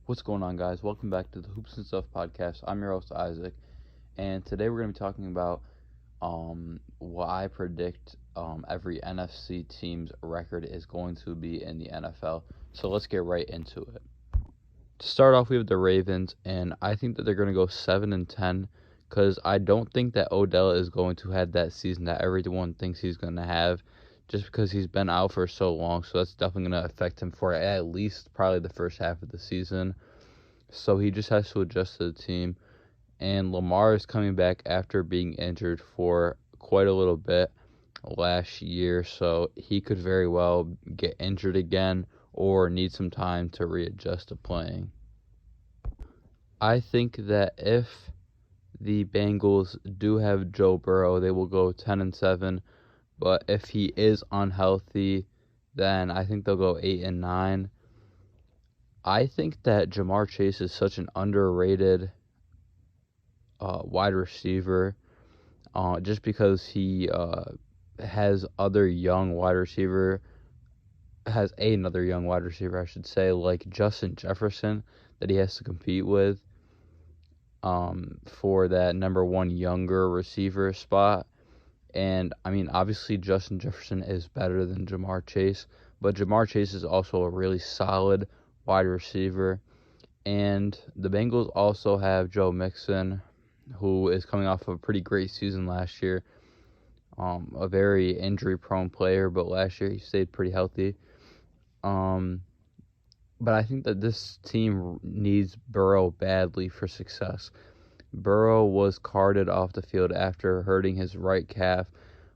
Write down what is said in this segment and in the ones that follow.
What's going on, guys? Welcome back to the Hoops and Stuff podcast. I'm your host, Isaac, and today we're going to be talking about what I predict every NFC team's record is going to be in the NFL. So let's get right into it. To start off, we have the Ravens, and I think that they're going to go 7-10 because I don't think that Odell is going to have that season that everyone thinks he's going to have, just because he's been out for so long. So that's definitely going to affect him for at least probably the first half of the season. So he just has to adjust to the team. And Lamar is coming back after being injured for quite a little bit last year. So he could very well get injured again or need some time to readjust to playing. I think that if the Bengals do have Joe Burrow, they will go 10-7. But if he is unhealthy, then I think they'll go 8-9. I think that Jamar Chase is such an underrated wide receiver, just because he has another young wide receiver, I should say, like Justin Jefferson, that he has to compete with for that number one younger receiver spot. And, I mean, obviously Justin Jefferson is better than Jamar Chase, but Jamar Chase is also a really solid wide receiver. And the Bengals also have Joe Mixon, who is coming off of a pretty great season last year. A very injury-prone player, but last year he stayed pretty healthy. But I think that this team needs Burrow badly for success. Burrow was carted off the field after hurting his right calf,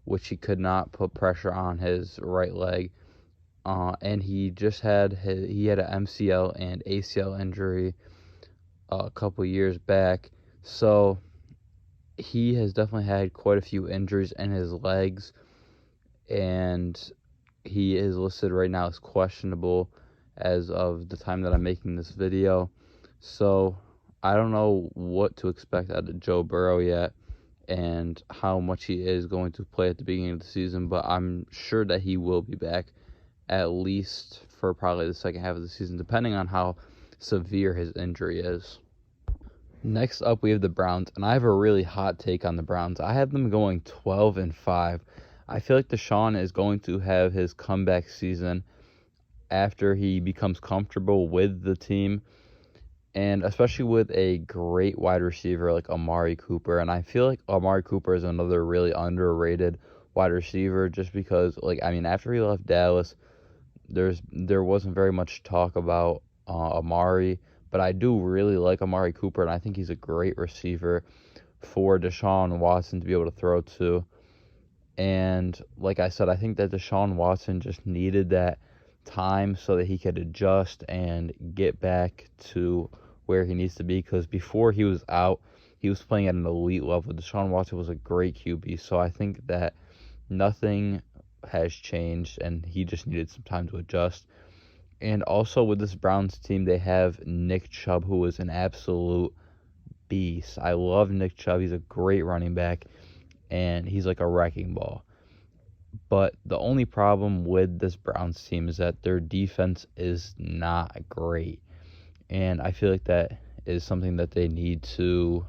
which he could not put pressure on his right leg. And he had an MCL and ACL injury a couple years back. So he has definitely had quite a few injuries in his legs, and he is listed right now as questionable as of the time that I'm making this video. So I don't know what to expect out of Joe Burrow yet and how much he is going to play at the beginning of the season, but I'm sure that he will be back at least for probably the second half of the season, depending on how severe his injury is. Next up, we have the Browns, and I have a really hot take on the Browns. I have them going 12-5. I feel like Deshaun is going to have his comeback season after he becomes comfortable with the team, and especially with a great wide receiver like Amari Cooper. And I feel like Amari Cooper is another really underrated wide receiver, just because, after he left Dallas, there wasn't very much talk about Amari, but I do really like Amari Cooper, and I think he's a great receiver for Deshaun Watson to be able to throw to. And like I said, I think that Deshaun Watson just needed that time so that he could adjust and get back to where he needs to be, because before he was out, he was playing at an elite level. Deshaun Watson was a great QB, so I think that nothing has changed, and he just needed some time to adjust. And also with this Browns team, they have Nick Chubb, who is an absolute beast. I love Nick Chubb. He's a great running back, and he's like a wrecking ball. But the only problem with this Browns team is that their defense is not great. And I feel like that is something that they need to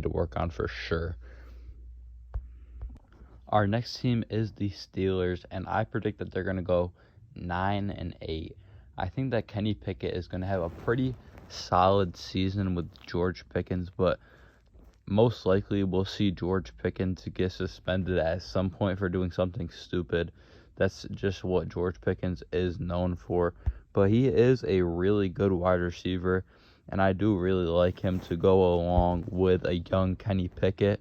work on for sure. Our next team is the Steelers, and I predict that they're going to go 9-8. I think that Kenny Pickett is going to have a pretty solid season with George Pickens, but most likely we'll see George Pickens get suspended at some point for doing something stupid. That's just what George Pickens is known for. But he is a really good wide receiver, and I do really like him to go along with a young Kenny Pickett.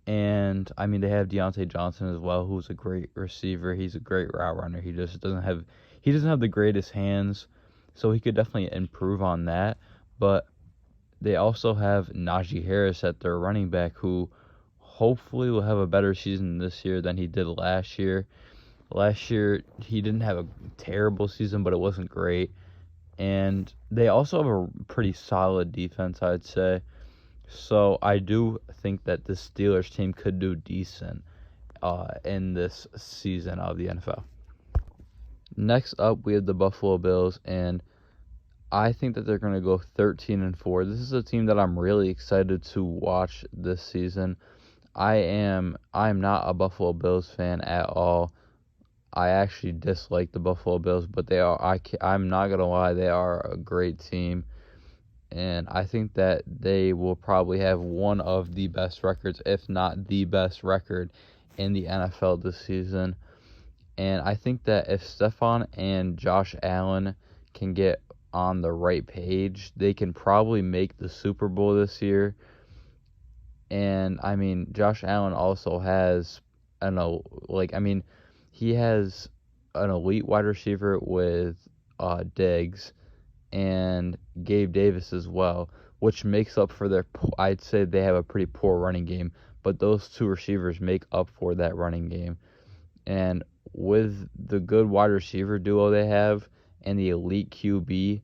And, they have Deontay Johnson as well, who's a great receiver. He's a great route runner. He doesn't have the greatest hands, so he could definitely improve on that. But they also have Najee Harris at their running back, who hopefully will have a better season this year than he did last year. Last year, he didn't have a terrible season, but it wasn't great. And they also have a pretty solid defense, I'd say. So I do think that the Steelers team could do decent in this season of the NFL. Next up, we have the Buffalo Bills, and I think that they're going to go 13-4. This is a team that I'm really excited to watch this season. I'm not a Buffalo Bills fan at all. I actually dislike the Buffalo Bills, but I'm not going to lie, they are a great team. And I think that they will probably have one of the best records, if not the best record in the NFL this season. And I think that if Stephon and Josh Allen can get on the right page, they can probably make the Super Bowl this year. And I mean, Josh Allen also has he has an elite wide receiver with Diggs and Gabe Davis as well, which makes up for I'd say they have a pretty poor running game, but those two receivers make up for that running game. And with the good wide receiver duo they have and the elite QB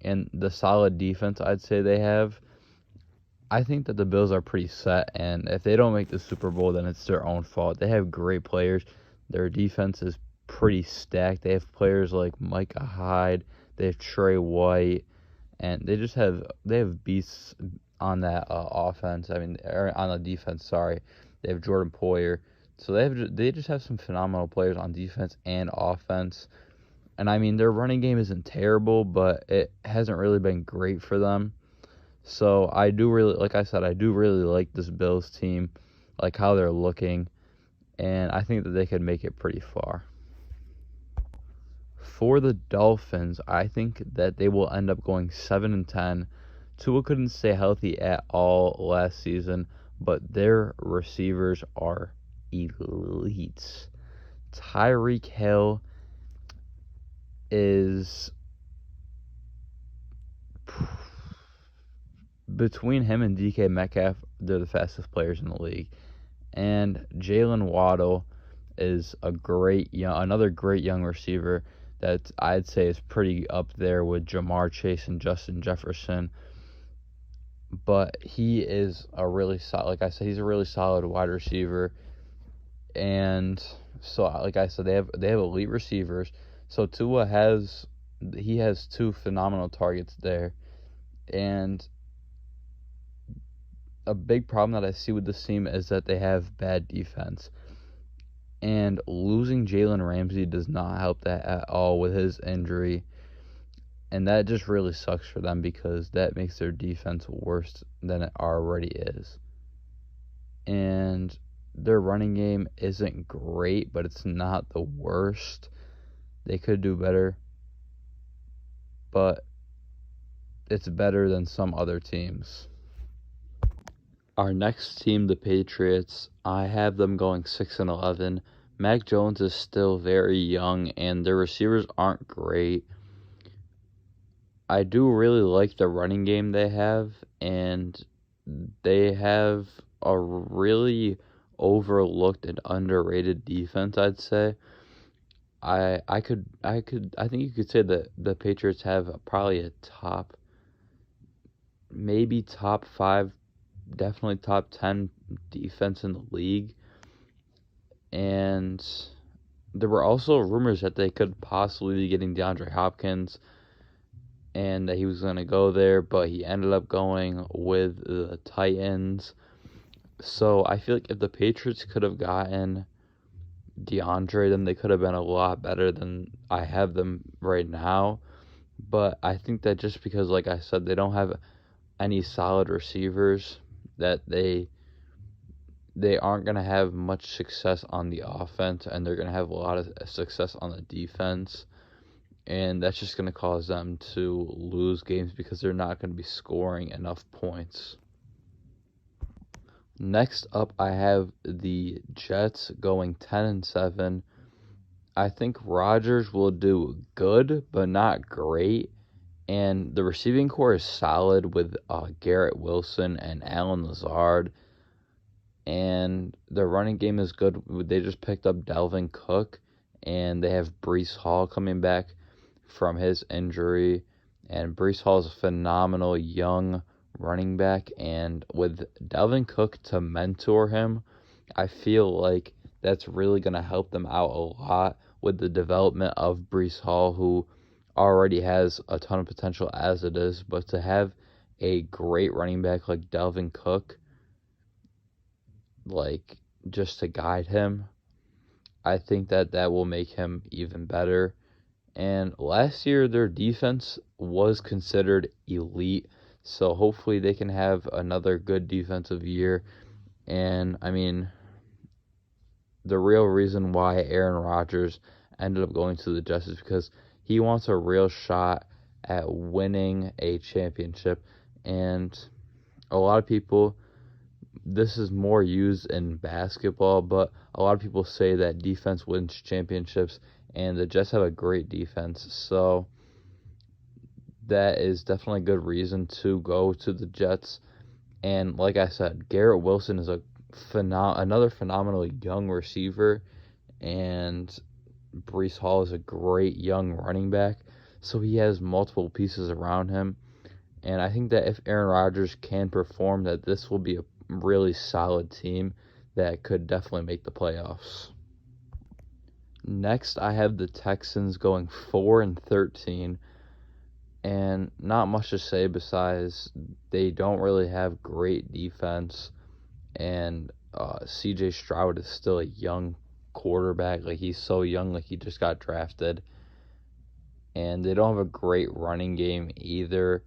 and the solid defense I'd say they have, I think that the Bills are pretty set, and if they don't make the Super Bowl, then it's their own fault. They have great players. Their defense is pretty stacked. They have players like Micah Hyde, they have Trey White, and they have beasts on that offense. I mean, on the defense. Sorry, they have Jordan Poyer. So they just have some phenomenal players on defense and offense. And I mean, their running game isn't terrible, but it hasn't really been great for them. So I do really, like I said, I do really like this Bills team, like how they're looking, and I think that they could make it pretty far. For the Dolphins, I think that they will end up going 7-10. Tua couldn't stay healthy at all last season, but their receivers are elite. Tyreek Hill is between him and DK Metcalf, they're the fastest players in the league. And Jalen Waddle is another great young receiver that I'd say is pretty up there with Jamar Chase and Justin Jefferson. But he is a really solid, like I said, he's a really solid wide receiver. And so, like I said, they have elite receivers. So Tua has two phenomenal targets there. And a big problem that I see with this team is that they have bad defense. And losing Jalen Ramsey does not help that at all with his injury. And that just really sucks for them because that makes their defense worse than it already is. And their running game isn't great, but it's not the worst. They could do better. But it's better than some other teams. Our next team, the Patriots, I have them going 6-11. Mac Jones is still very young, and their receivers aren't great. I do really like the running game they have, and they have a really overlooked and underrated defense, I'd say. I think you could say that the Patriots have probably a maybe top 5, definitely top 10 defense in the league. And there were also rumors that they could possibly be getting DeAndre Hopkins and that he was going to go there, but he ended up going with the Titans. So I feel like if the Patriots could have gotten DeAndre, then they could have been a lot better than I have them right now. But I think that just because, like I said, they don't have any solid receivers, that they aren't going to have much success on the offense, and they're going to have a lot of success on the defense. And that's just going to cause them to lose games because they're not going to be scoring enough points. Next up, I have the Jets going 10-7. I think Rodgers will do good, but not great. And the receiving core is solid with Garrett Wilson and Allen Lazard. And the running game is good. They just picked up Dalvin Cook, and they have Breece Hall coming back from his injury. And Breece Hall is a phenomenal young running back. And with Dalvin Cook to mentor him, I feel like that's really going to help them out a lot with the development of Breece Hall, who already has a ton of potential as it is, but to have a great running back like Dalvin Cook, like, just to guide him, I think that will make him even better. And last year, their defense was considered elite, so hopefully they can have another good defensive year. And I mean, the real reason why Aaron Rodgers ended up going to the Jets is because he wants a real shot at winning a championship. And a lot of people, this is more used in basketball, but a lot of people say that defense wins championships, and the Jets have a great defense. So that is definitely a good reason to go to the Jets. And like I said, Garrett Wilson is another phenomenally young receiver, and Breece Hall is a great young running back. So he has multiple pieces around him. And I think that if Aaron Rodgers can perform, that this will be a really solid team that could definitely make the playoffs. Next, I have the Texans going 4-13, and not much to say besides they don't really have great defense, and C.J. Stroud is still a young quarterback. Like, he's so young, like he just got drafted, and they don't have a great running game either.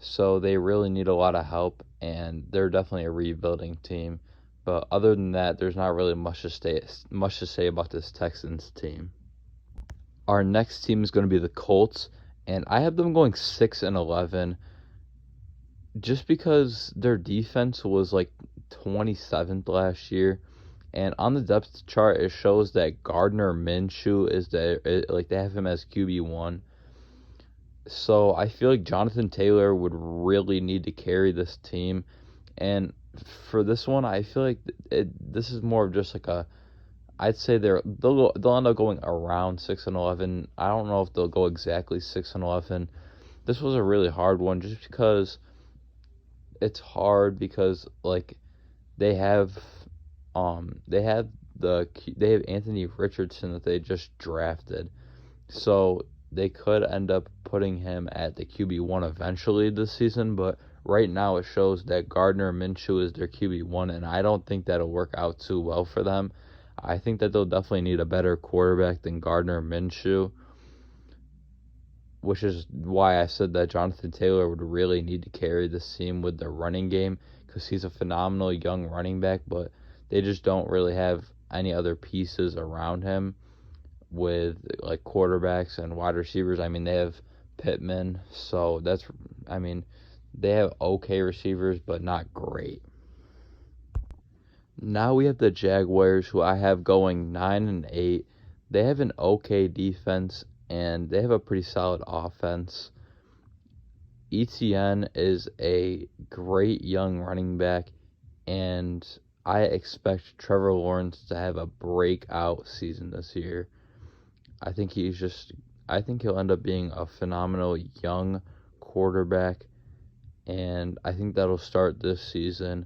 So they really need a lot of help, and they're definitely a rebuilding team. But other than that, there's not really much to say about this Texans team. Our next team is going to be the Colts, and I have them going 6-11, just because their defense was like 27th last year. And on the depth chart, it shows that Gardner Minshew is there, like they have him as QB1. So I feel like Jonathan Taylor would really need to carry this team. And for this one, I feel like this is more of just like I'd say they'll end up going around 6-11. I don't know if they'll go exactly 6-11. This was a really hard one just because it's hard because like they have they have Anthony Richardson that they just drafted. So they could end up putting him at the QB1 eventually this season, but right now it shows that Gardner Minshew is their QB1, and I don't think that'll work out too well for them. I think that they'll definitely need a better quarterback than Gardner Minshew, which is why I said that Jonathan Taylor would really need to carry this team with their running game, because he's a phenomenal young running back, but they just don't really have any other pieces around him with like quarterbacks and wide receivers. I mean, they have Pittman, so they have okay receivers, but not great. Now we have the Jaguars, who I have going 9-8. They have an okay defense, and they have a pretty solid offense. ETN is a great young running back, and I expect Trevor Lawrence to have a breakout season this year. I think he'll end up being a phenomenal young quarterback, and I think that'll start this season.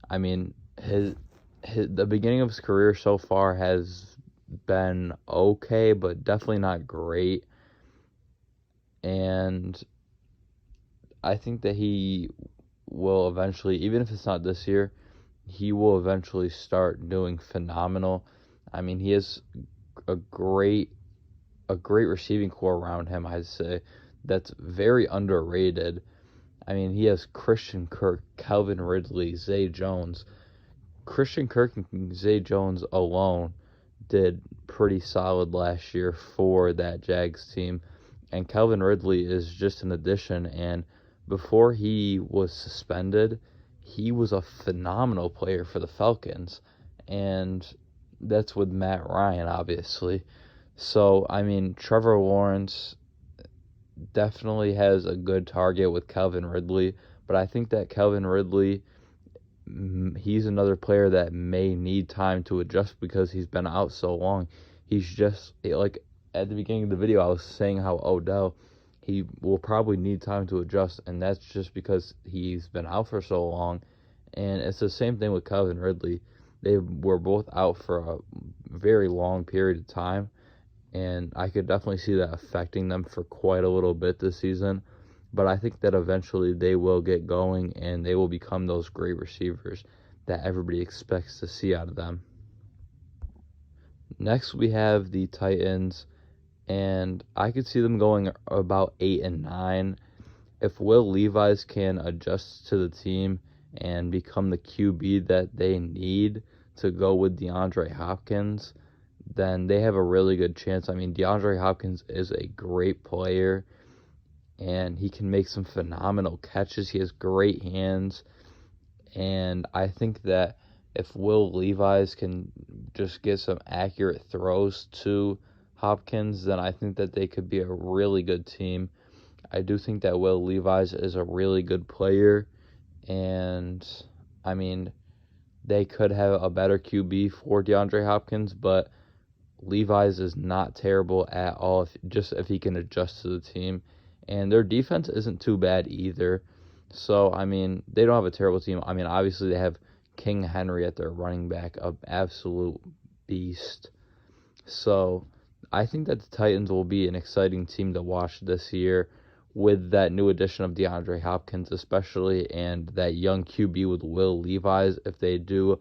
I mean, the beginning of his career so far has been okay, but definitely not great. And I think that he will eventually, even if it's not this year, he will eventually start doing phenomenal. I mean, he has a great receiving core around him, I'd say, that's very underrated. I mean, he has Christian Kirk, Calvin Ridley, Zay Jones. Christian Kirk and Zay Jones alone did pretty solid last year for that Jags team. And Calvin Ridley is just an addition. And before he was suspended, he was a phenomenal player for the Falcons. And that's with Matt Ryan, obviously. So, I mean, Trevor Lawrence definitely has a good target with Calvin Ridley, but I think that Calvin Ridley, he's another player that may need time to adjust because he's been out so long. He's just, like, at the beginning of the video, I was saying how Odell, he will probably need time to adjust, and that's just because he's been out for so long. And it's the same thing with Calvin Ridley. They were both out for a very long period of time, and I could definitely see that affecting them for quite a little bit this season. But I think that eventually they will get going and they will become those great receivers that everybody expects to see out of them. Next, we have the Titans, and I could see them going about 8-9. If Will Levis can adjust to the team and become the QB that they need to go with DeAndre Hopkins, then they have a really good chance. I mean, DeAndre Hopkins is a great player, and he can make some phenomenal catches. He has great hands, and I think that if Will Levis can just get some accurate throws to Hopkins, then I think that they could be a really good team. I do think that Will Levis is a really good player, and I mean, they could have a better QB for DeAndre Hopkins, but Levi's is not terrible at all if he can adjust to the team. And their defense isn't too bad either. So, I mean, they don't have a terrible team. I mean, obviously they have King Henry at their running back, an absolute beast. So, I think that the Titans will be an exciting team to watch this year with that new addition of DeAndre Hopkins especially, and that young QB with Will Levis if they do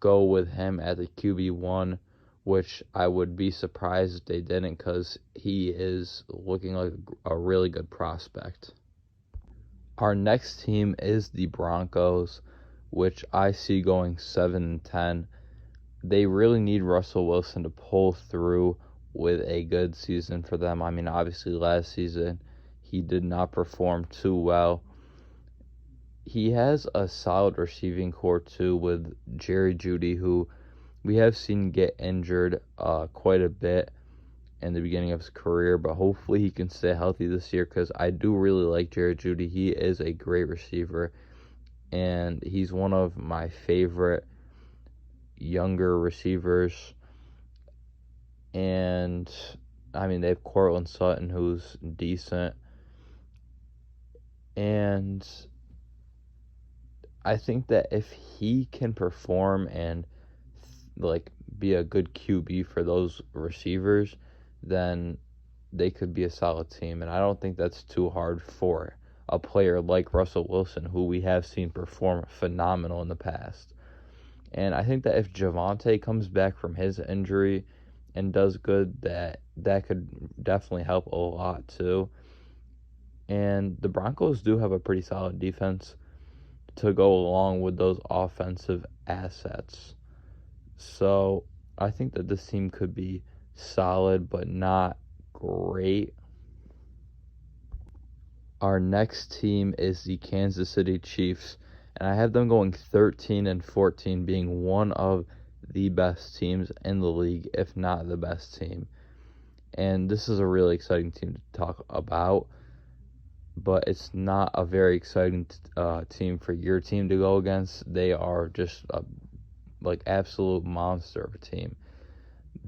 go with him at the QB1, which I would be surprised if they didn't because he is looking like a really good prospect. Our next team is the Broncos, which I see going 7-10. They really need Russell Wilson to pull through with a good season for them. I mean, obviously last season he did not perform too well. He has a solid receiving core too with Jerry Jeudy, who we have seen get injured quite a bit in the beginning of his career, but hopefully he can stay healthy this year because I do really like Jerry Jeudy. He is a great receiver, and he's one of my favorite younger receivers. And I mean, they have Cortland Sutton, who's decent, and I think that if he can perform and like be a good QB for those receivers, then they could be a solid team. And I don't think that's too hard for a player like Russell Wilson, who we have seen perform phenomenal in the past. And I think that if Javonte comes back from his injury and does good, that could definitely help a lot too. And the Broncos do have a pretty solid defense to go along with those offensive assets. So I think that this team could be solid but not great. Our next team is the Kansas City Chiefs, and I have them going 13-14, being one of the best teams in the league, if not the best team. And this is a really exciting team to talk about, but it's not a very exciting team for your team to go against. They are just a absolute monster of a team.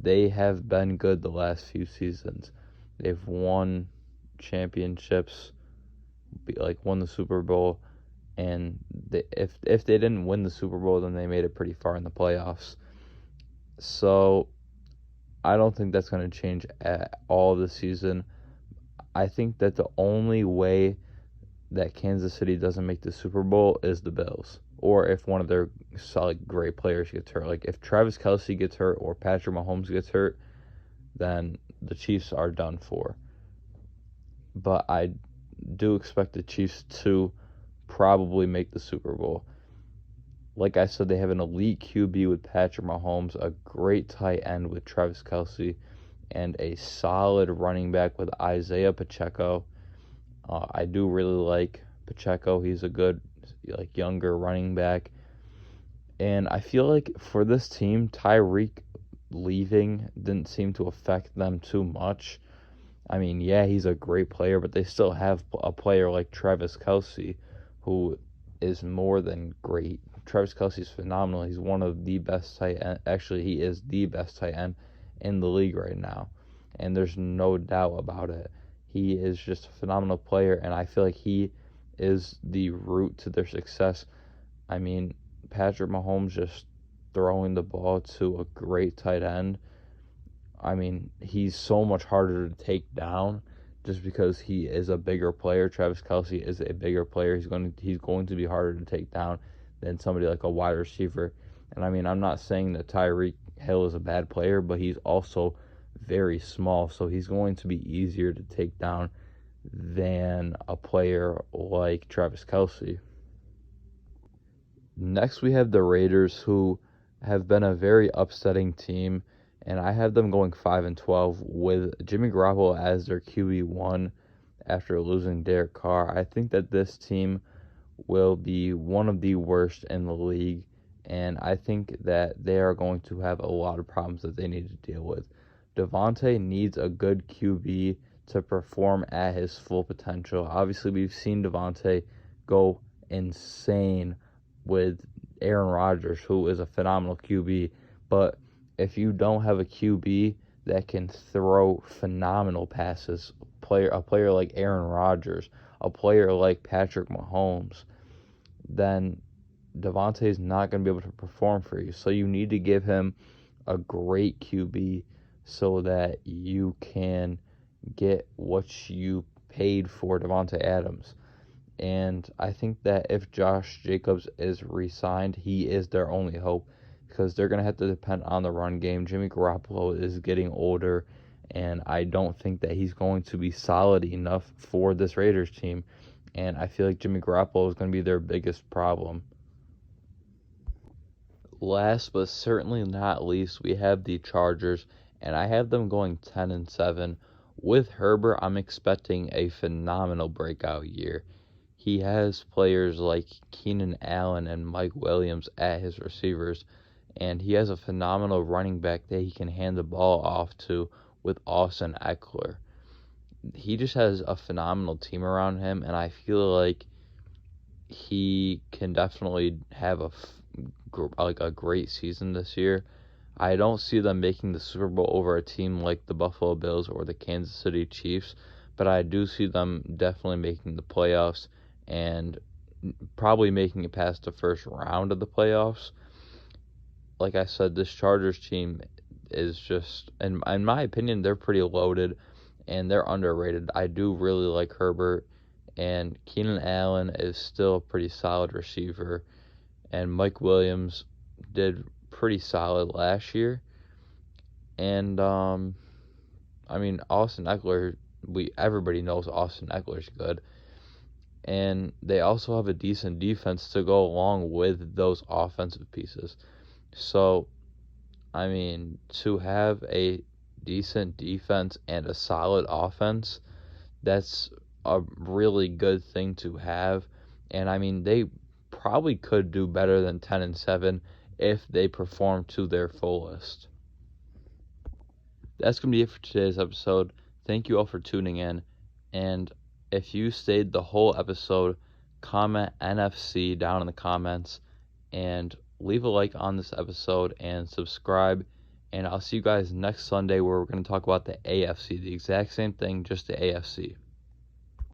They have been good the last few seasons. They've won championships, won the Super Bowl, and if they didn't win the Super Bowl, then they made it pretty far in the playoffs. So I don't think that's going to change at all this season. I think that the only way that Kansas City doesn't make the Super Bowl is the Bills, or if one of their solid great players gets hurt. Like if Travis Kelce gets hurt or Patrick Mahomes gets hurt, then the Chiefs are done for. But I do expect the Chiefs to probably make the Super Bowl. Like I said, they have an elite QB with Patrick Mahomes, a great tight end with Travis Kelce, and a solid running back with Isaiah Pacheco. I do really like Pacheco. He's a good, younger running back. And I feel like for this team, Tyreek leaving didn't seem to affect them too much. I mean, yeah, he's a great player, but they still have a player like Travis Kelce, who is more than great. Travis Kelce is phenomenal. He's one of the best tight end. Actually, he is the best tight end in the league right now, and there's no doubt about it. He is just a phenomenal player, and I feel like he is the root to their success. I mean, Patrick Mahomes just throwing the ball to a great tight end. I mean, he's so much harder to take down just because he is a bigger player. Travis Kelce is a bigger player. He's going to be harder to take down than somebody like a wide receiver. And I mean, I'm not saying that Tyreek Hill is a bad player, but he's also very small, so he's going to be easier to take down than a player like Travis Kelce. Next, we have the Raiders, who have been a very upsetting team, and I have them going 5-12 with Jimmy Garoppolo as their QB1 after losing Derek Carr. I think that this team will be one of the worst in the league, and I think that they are going to have a lot of problems that they need to deal with. Devontae needs a good QB to perform at his full potential. Obviously, we've seen Devontae go insane with Aaron Rodgers, who is a phenomenal QB, but if you don't have a QB that can throw phenomenal passes, a player like Aaron Rodgers, a player like Patrick Mahomes, then Devontae is not going to be able to perform for you. So you need to give him a great QB so that you can get what you paid for Devontae Adams. And I think that if Josh Jacobs is re-signed, he is their only hope because they're going to have to depend on the run game. Jimmy Garoppolo is getting older, and I don't think that he's going to be solid enough for this Raiders team. And I feel like Jimmy Garoppolo is going to be their biggest problem. Last but certainly not least, we have the Chargers, and I have them going 10-7. With Herbert, I'm expecting a phenomenal breakout year. He has players like Keenan Allen and Mike Williams at his receivers, and he has a phenomenal running back that he can hand the ball off to with Austin Eckler. He just has a phenomenal team around him, and I feel like he can definitely have a great season this year. I don't see them making the Super Bowl over a team like the Buffalo Bills or the Kansas City Chiefs, but I do see them definitely making the playoffs and probably making it past the first round of the playoffs. Like I said, this Chargers team is just, in my opinion, they're pretty loaded and they're underrated. I do really like Herbert, and Keenan Allen is still a pretty solid receiver, and Mike Williams did pretty solid last year. And I mean, Austin Eckler, everybody knows Austin Eckler's good, and they also have a decent defense to go along with those offensive pieces. So, I mean, to have a decent defense and a solid offense, that's a really good thing to have. And I mean, they probably could do better than 10-7 if they perform to their fullest. That's going to be it for today's episode. Thank you all for tuning in. And if you stayed the whole episode, comment NFC down in the comments and leave a like on this episode and subscribe. And I'll see you guys next Sunday where we're going to talk about the AFC. The exact same thing, just the AFC.